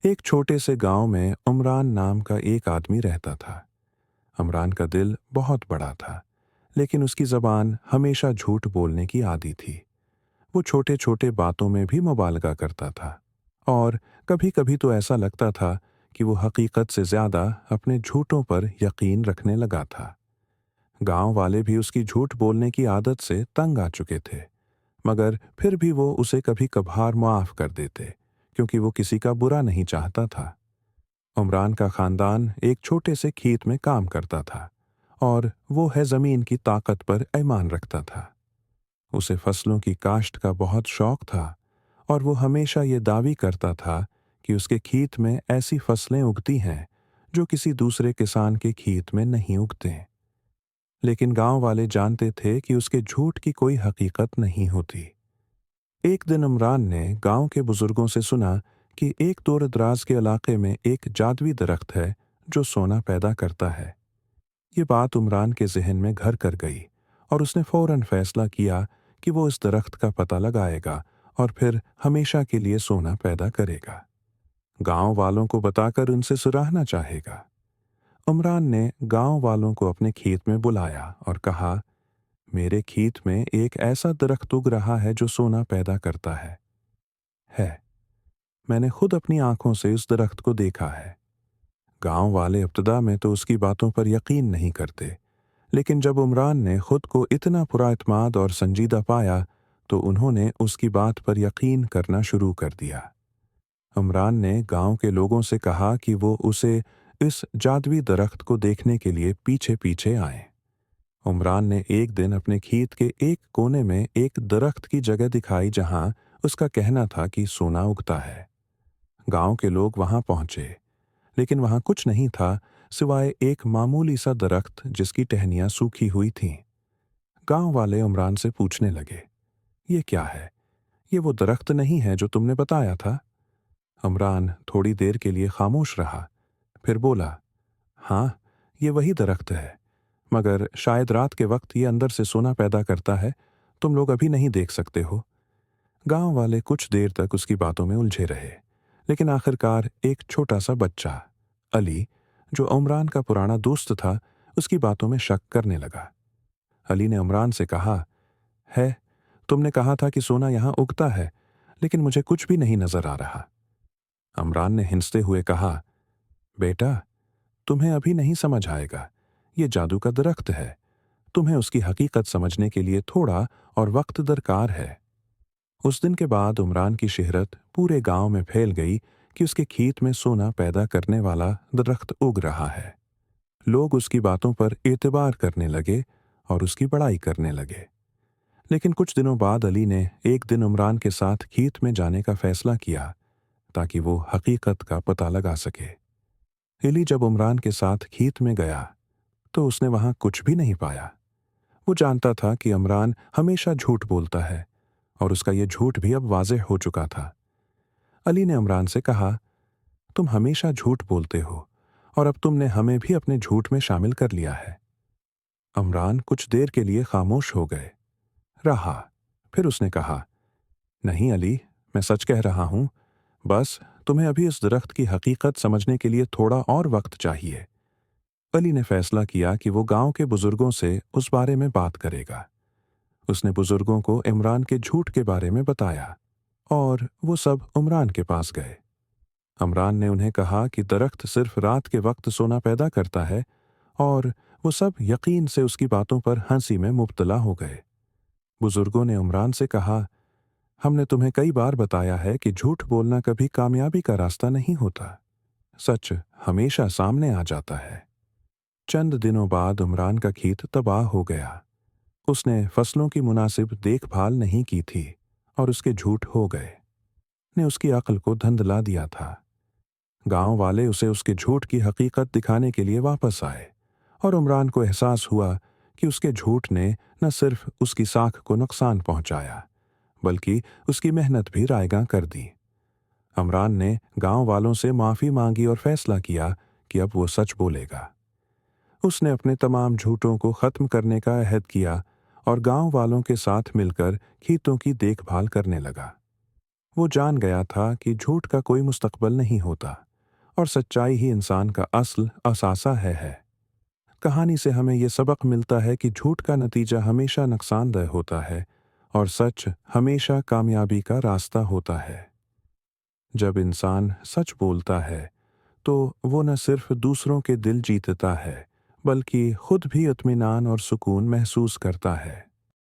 एक छोटे से गांव में उमरान नाम का एक आदमी रहता था। उमरान का दिल बहुत बड़ा था, लेकिन उसकी जबान हमेशा झूठ बोलने की आदी थी। वो छोटे छोटे बातों में भी मुबालगा करता था, और कभी कभी तो ऐसा लगता था कि वो हकीकत से ज्यादा अपने झूठों पर यकीन रखने लगा था। गांव वाले भी उसकी झूठ बोलने की आदत से तंग आ चुके थे, मगर फिर भी वो उसे कभी कभार माफ कर देते, क्योंकि वो किसी का बुरा नहीं चाहता था। उमरान का खानदान एक छोटे से खेत में काम करता था, और वो है जमीन की ताकत पर ईमान रखता था। उसे फसलों की काश्त का बहुत शौक था, और वो हमेशा ये दावी करता था कि उसके खेत में ऐसी फसलें उगती हैं जो किसी दूसरे किसान के खेत में नहीं उगते। लेकिन गांव वाले जानते थे कि उसके झूठ की कोई हकीकत नहीं होती। एक दिन इमरान ने गांव के बुजुर्गों से सुना कि एक दूर दराज के इलाके में एक जादुई दरख्त है जो सोना पैदा करता है। ये बात इमरान के जहन में घर कर गई, और उसने फौरन फैसला किया कि वो इस दरख्त का पता लगाएगा और फिर हमेशा के लिए सोना पैदा करेगा। गांव वालों को बताकर उनसे सराहना चाहेगा। इमरान ने गांव वालों को अपने खेत में बुलाया और कहा, मेरे खेत में एक ऐसा दरख्त उग रहा है जो सोना पैदा करता है। मैंने खुद अपनी आंखों से इस दरख्त को देखा है। गांव वाले इब्तदा में तो उसकी बातों पर यकीन नहीं करते, लेकिन जब उमरान ने खुद को इतना पुराइत्माद और संजीदा पाया तो उन्होंने उसकी बात पर यकीन करना शुरू कर दिया। उमरान ने गांव के लोगों से कहा कि वो उसे इस जादुई दरख्त को देखने के लिए पीछे पीछे आए। उमरान ने एक दिन अपने खेत के एक कोने में एक दरख्त की जगह दिखाई जहां उसका कहना था कि सोना उगता है। गांव के लोग वहां पहुंचे, लेकिन वहां कुछ नहीं था सिवाय एक मामूली सा दरख्त जिसकी टहनियां सूखी हुई थीं। गांव वाले उमरान से पूछने लगे, ये क्या है? ये वो दरख्त नहीं है जो तुमने बताया था? उमरान थोड़ी देर के लिए खामोश रहा, फिर बोला, हाँ, ये वही दरख्त है, मगर शायद रात के वक्त ये अंदर से सोना पैदा करता है। तुम लोग अभी नहीं देख सकते हो। गांव वाले कुछ देर तक उसकी बातों में उलझे रहे, लेकिन आखिरकार एक छोटा सा बच्चा, अली, जो उमरान का पुराना दोस्त था, उसकी बातों में शक करने लगा। अली ने उमरान से कहा, है, तुमने कहा था कि सोना यहाँ उगता है, लेकिन मुझे कुछ भी नहीं नजर आ रहा। उमरान ने हिंसते हुए कहा, बेटा, तुम्हें अभी नहीं समझ आएगा। ये जादू का दरख्त है। तुम्हें उसकी हकीकत समझने के लिए थोड़ा और वक्त दरकार है। उस दिन के बाद उमरान की शहरत पूरे गांव में फैल गई कि उसके खेत में सोना पैदा करने वाला दरख्त उग रहा है। लोग उसकी बातों पर एतबार करने लगे और उसकी बड़ाई करने लगे। लेकिन कुछ दिनों बाद अली ने एक दिन उमरान के साथ खेत में जाने का फैसला किया ताकि वो हकीकत का पता लगा सके। अली जब उमरान के साथ खेत में गया तो उसने वहां कुछ भी नहीं पाया। वो जानता था कि उमरान हमेशा झूठ बोलता है, और उसका ये झूठ भी अब वाज़ेह हो चुका था। अली ने उमरान से कहा, तुम हमेशा झूठ बोलते हो, और अब तुमने हमें भी अपने झूठ में शामिल कर लिया है। उमरान कुछ देर के लिए खामोश हो गए रहा। फिर उसने कहा, नहीं अली, मैं सच कह रहा हूं। बस तुम्हें अभी इस दरख्त की हकीकत समझने के लिए थोड़ा और वक्त चाहिए। अली ने फैसला किया कि वो गांव के बुजुर्गों से उस बारे में बात करेगा। उसने बुजुर्गों को इमरान के झूठ के बारे में बताया, और वो सब उमरान के पास गए। इमरान ने उन्हें कहा कि दरख्त सिर्फ रात के वक्त सोना पैदा करता है, और वो सब यकीन से उसकी बातों पर हंसी में मुब्तला हो गए। बुजुर्गों ने इमरान से कहा, हमने तुम्हें कई बार बताया है कि झूठ बोलना कभी कामयाबी का रास्ता नहीं होता। सच हमेशा सामने आ जाता है। चंद दिनों बाद उमरान का खेत तबाह हो गया। उसने फसलों की मुनासिब देखभाल नहीं की थी, और उसके झूठ हो गए ने उसकी अक्ल को धंधला दिया था। गांव वाले उसे उसके झूठ की हकीकत दिखाने के लिए वापस आए, और उमरान को एहसास हुआ कि उसके झूठ ने न सिर्फ उसकी साख को नुकसान पहुंचाया, बल्कि उसकी मेहनत भी रायगां कर दी। उमरान ने गांव वालों से माफी मांगी और फैसला किया कि अब वो सच बोलेगा। उसने अपने तमाम झूठों को खत्म करने का अहद किया और गांव वालों के साथ मिलकर खेतों की देखभाल करने लगा। वो जान गया था कि झूठ का कोई मुस्तकबिल नहीं होता और सच्चाई ही इंसान का असल असासा है। कहानी से हमें ये सबक मिलता है कि झूठ का नतीजा हमेशा नुकसानदेह होता है और सच हमेशा कामयाबी का रास्ता होता है। जब इंसान सच बोलता है तो वो न सिर्फ दूसरों के दिल जीतता है बल्कि खुद भी इत्मीनान और सुकून महसूस करता है।